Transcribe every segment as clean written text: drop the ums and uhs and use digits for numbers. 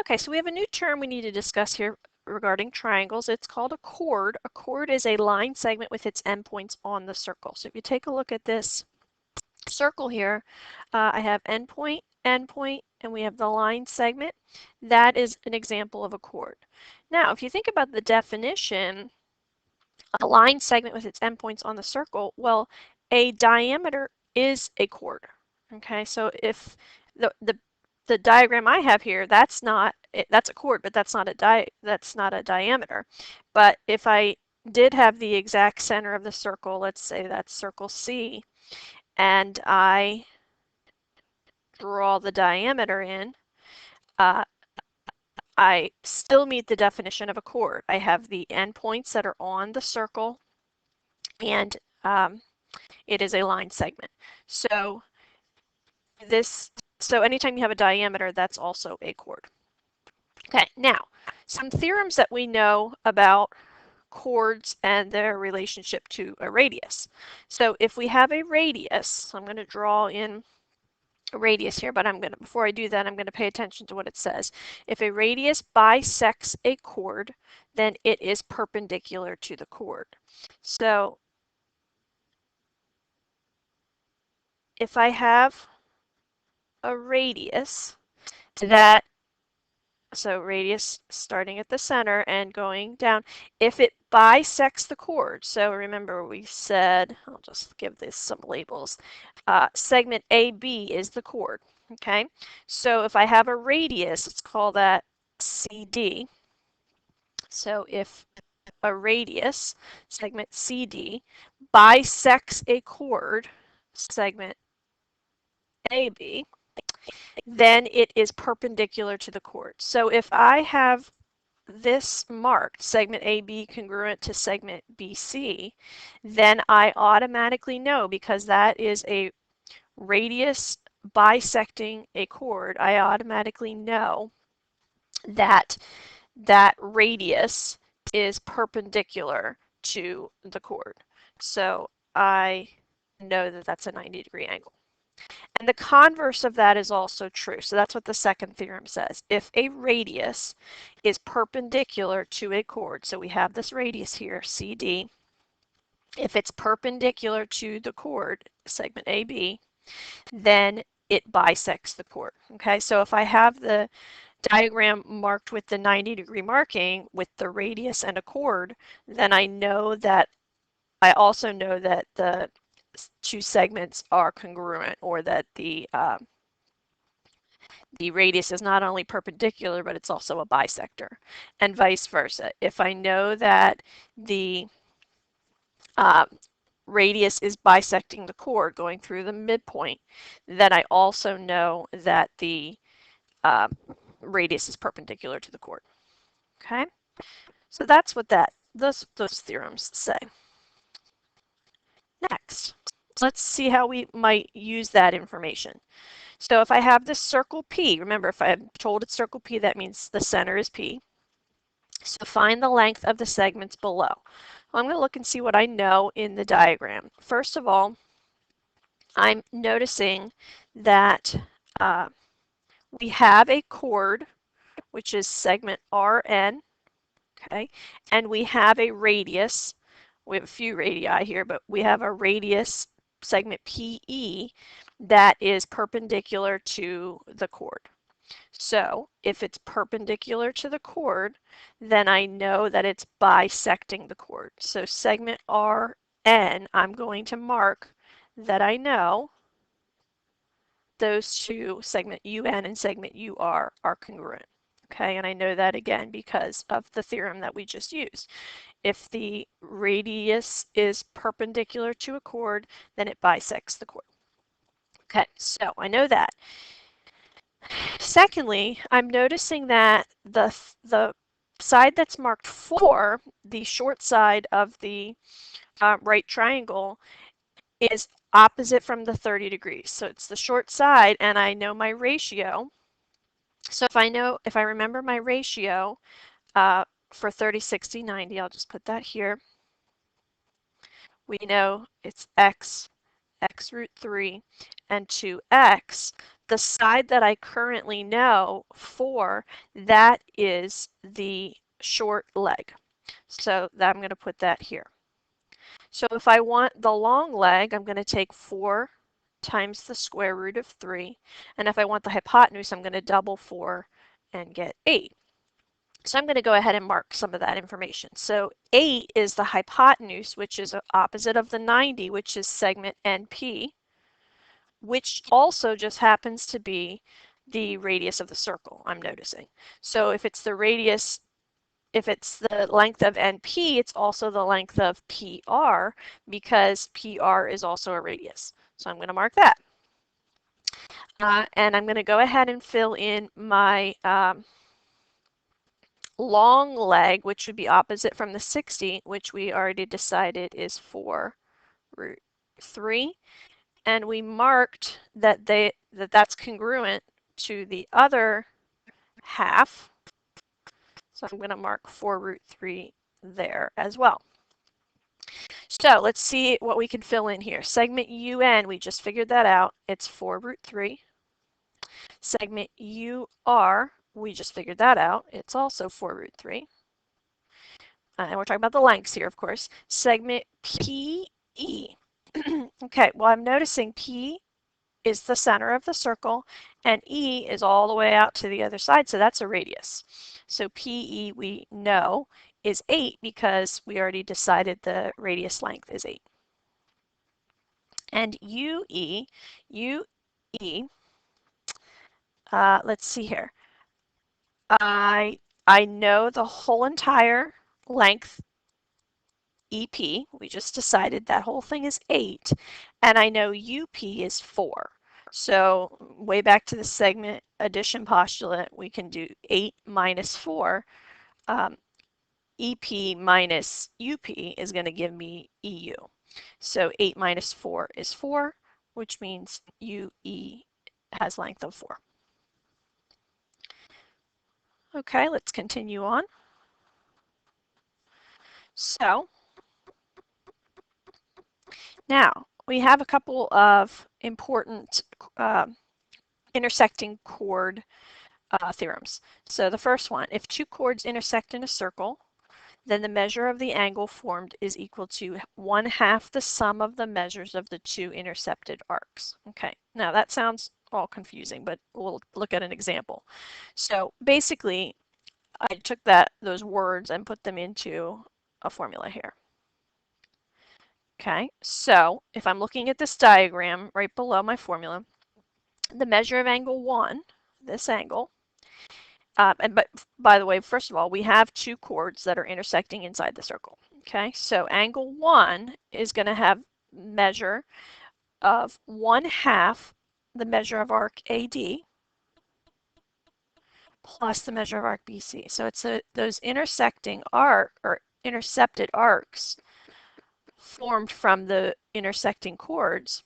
Okay, so we have a new term we need to discuss here regarding triangles. It's called a chord. A chord is a line segment with its endpoints on the circle. So if you take a look at this circle here, I have endpoint, endpoint, and we have the line segment. That is an example of a chord. Now, if you think about the definition, a line segment with its endpoints on the circle, well, a diameter is a chord. Okay, so if the diagram I have here, that's a chord, but that's not a diameter. But if I did have the exact center of the circle, let's say that's circle C, and I draw the diameter in, I still meet the definition of a chord. I have the endpoints that are on the circle, and it is a line segment. So anytime you have a diameter, that's also a chord. Okay, now some theorems that we know about chords and their relationship to a radius. So if we have a radius, I'm going to draw in a radius here, but before I do that, I'm going to pay attention to what it says. If a radius bisects a chord, then it is perpendicular to the chord. So if I have a radius so radius starting at the center and going down, if it bisects the chord, so remember we said, I'll just give this some labels, segment AB is the chord, okay? So if I have a radius, let's call that CD. So if a radius, segment CD, bisects a chord, segment AB, then it is perpendicular to the chord. So if I have this marked, segment AB congruent to segment BC, then I automatically know, because that is a radius bisecting a chord, I automatically know that that radius is perpendicular to the chord. So I know that that's a 90-degree angle. And the converse of that is also true. So that's what the second theorem says. If a radius is perpendicular to a chord, so we have this radius here, CD, if it's perpendicular to the chord, segment AB, then it bisects the chord. Okay, so if I have the diagram marked with the 90-degree marking with the radius and a chord, then I also know that the two segments are congruent, or that the radius is not only perpendicular, but it's also a bisector, and vice versa. If I know that the radius is bisecting the chord going through the midpoint, then I also know that the radius is perpendicular to the chord. Okay, so that's what those theorems say. Next, let's see how we might use that information. So if I have this circle P, remember if I'm told it's circle P, that means the center is P. So find the length of the segments below. Well, I'm going to look and see what I know in the diagram. First of all, I'm noticing that we have a chord, which is segment RN, okay, and we have a radius. We have a few radii here, but we have a radius, segment PE, that is perpendicular to the chord. So if it's perpendicular to the chord, then I know that it's bisecting the chord. So segment RN, I'm going to mark that I know those two, segment UN and segment UR, are congruent. Okay, and I know that again because of the theorem that we just used. If the radius is perpendicular to a chord, then it bisects the chord. Okay, so I know that. Secondly, I'm noticing that the side that's marked 4, the short side of the right triangle, is opposite from the 30 degrees. So it's the short side, and I know my ratio. So if I remember my ratio for 30, 60, 90, I'll just put that here. We know it's x root 3, and 2x. the side that I currently know for, that is the short leg. So I'm going to put that here. So if I want the long leg, I'm going to take 4 times the square root of 3. And if I want the hypotenuse, I'm going to double 4 and get 8. So I'm going to go ahead and mark some of that information. So 8 is the hypotenuse, which is opposite of the 90, which is segment NP, which also just happens to be the radius of the circle, I'm noticing. So if it's the radius, if it's the length of NP, it's also the length of PR, because PR is also a radius. So I'm going to mark that. And I'm going to go ahead and fill in my long leg, which would be opposite from the 60, which we already decided is 4 root 3. And we marked that that's congruent to the other half. So I'm going to mark 4 root 3 there as well. So let's see what we can fill in here. Segment UN, we just figured that out. It's 4 root 3. Segment UR, we just figured that out. It's also 4 root 3. And we're talking about the lengths here, of course. Segment PE. Okay, well, I'm noticing P is the center of the circle, and E is all the way out to the other side, so that's a radius. So PE, we know, is 8 because we already decided the radius length is 8. And UE, let's see here. I know the whole entire length EP, we just decided that whole thing is 8, and I know UP is 4. So way back to the segment addition postulate, we can do 8 minus 4. EP minus UP is going to give me EU. So 8 minus 4 is 4, which means UE has length of 4. Okay, let's continue on. So now we have a couple of important intersecting chord theorems. So the first one, if two chords intersect in a circle, then the measure of the angle formed is equal to 1/2 the sum of the measures of the two intercepted arcs. Okay, now that sounds all confusing, but we'll look at an example. So basically, I took those words and put them into a formula here. Okay, so if I'm looking at this diagram right below my formula, the measure of angle 1, this angle, but by the way, first of all, we have two chords that are intersecting inside the circle. Okay, so angle 1 is going to have measure of 1/2 the measure of arc AD plus the measure of arc BC. So it's those intersecting arc or intercepted arcs formed from the intersecting chords.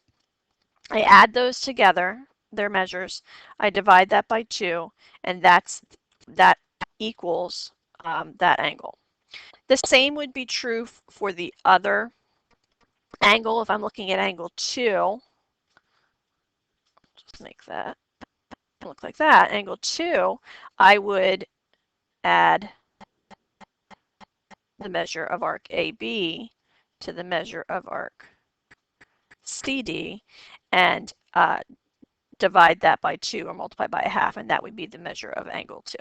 I add those together, their measures. I divide that by 2, and that equals that angle. The same would be true for the other angle. If I'm looking at angle 2, just make that look like that. Angle 2, I would add the measure of arc AB to the measure of arc CD and divide that by 2 or multiply by 1/2, and that would be the measure of angle 2.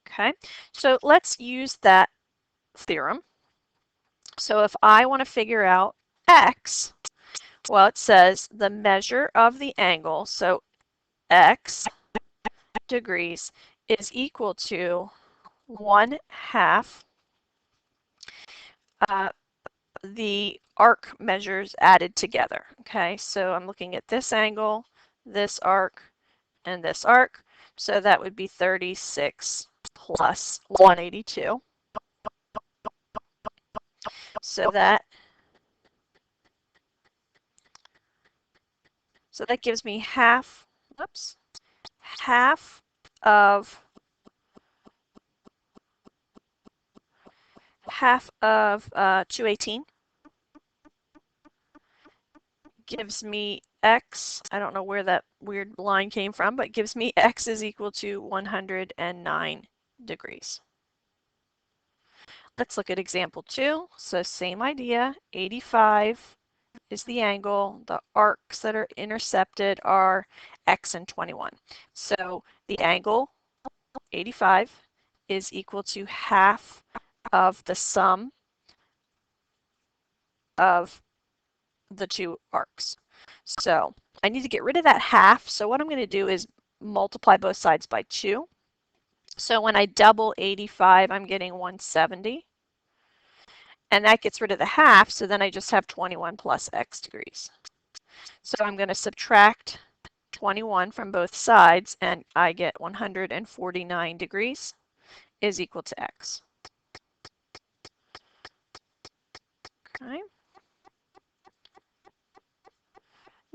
Okay, so let's use that theorem. So if I want to figure out x, well, it says the measure of the angle, so x degrees, is equal to 1/2 the arc measures added together. Okay, so I'm looking at this angle, this arc, and this arc. So that would be 36 plus 182. So that gives me half of 218 gives me x, I don't know where that weird line came from, but gives me x is equal to 109 degrees. Let's look at example 2. So same idea, 85 is the angle. The arcs that are intercepted are x and 21. So the angle, 85, is equal to half of the sum of the two arcs. So I need to get rid of that half. So what I'm going to do is multiply both sides by 2. So when I double 85, I'm getting 170. And that gets rid of the half, so then I just have 21 plus x degrees. So I'm going to subtract 21 from both sides, and I get 149 degrees is equal to x. Okay.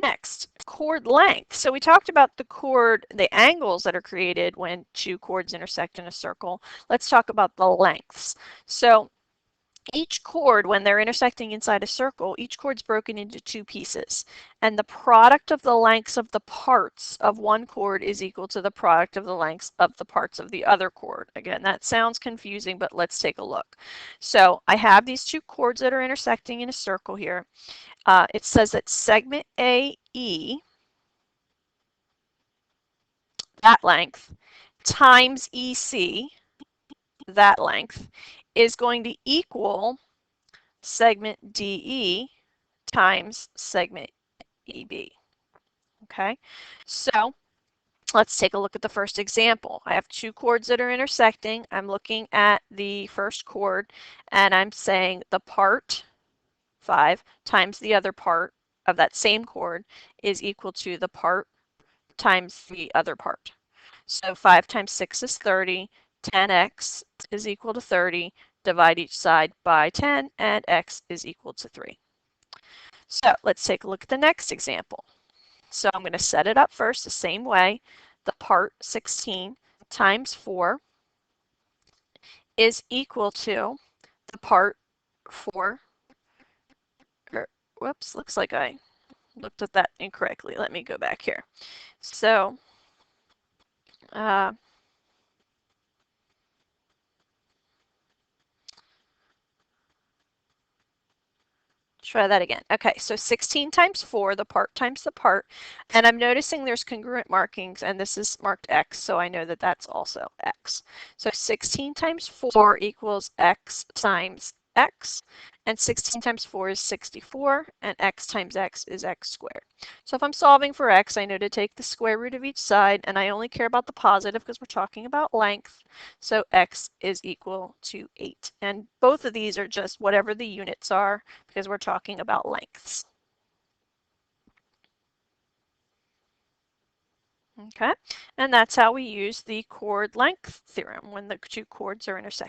Next, chord length. So we talked about the angles that are created when two chords intersect in a circle. Let's talk about the lengths. So each chord, when they're intersecting inside a circle, each chord's broken into two pieces. And the product of the lengths of the parts of one chord is equal to the product of the lengths of the parts of the other chord. Again, that sounds confusing, but let's take a look. So I have these two chords that are intersecting in a circle here. It says that segment AE, that length, times EC, that length, is going to equal segment DE times segment EB. Okay, so let's take a look at the first example. I have two chords that are intersecting. I'm looking at the first chord and I'm saying the part 5 times the other part of that same chord is equal to the part times the other part. So 5 times 6 is 30, 10x is equal to 30, divide each side by 10, and x is equal to 3. So let's take a look at the next example. So I'm going to set it up first the same way. The part 16 times 4 is equal to the part 4, whoops, looks like I looked at that incorrectly. Let me go back here. So try that again. Okay, so 16 times 4, the part times the part, and I'm noticing there's congruent markings, and this is marked x, so I know that that's also x. So 16 times 4 equals x times x, and 16 times 4 is 64, and x times x is x squared. So if I'm solving for x, I know to take the square root of each side, and I only care about the positive because we're talking about length, so x is equal to 8. And both of these are just whatever the units are because we're talking about lengths. Okay, and that's how we use the chord length theorem when the two chords are intersecting.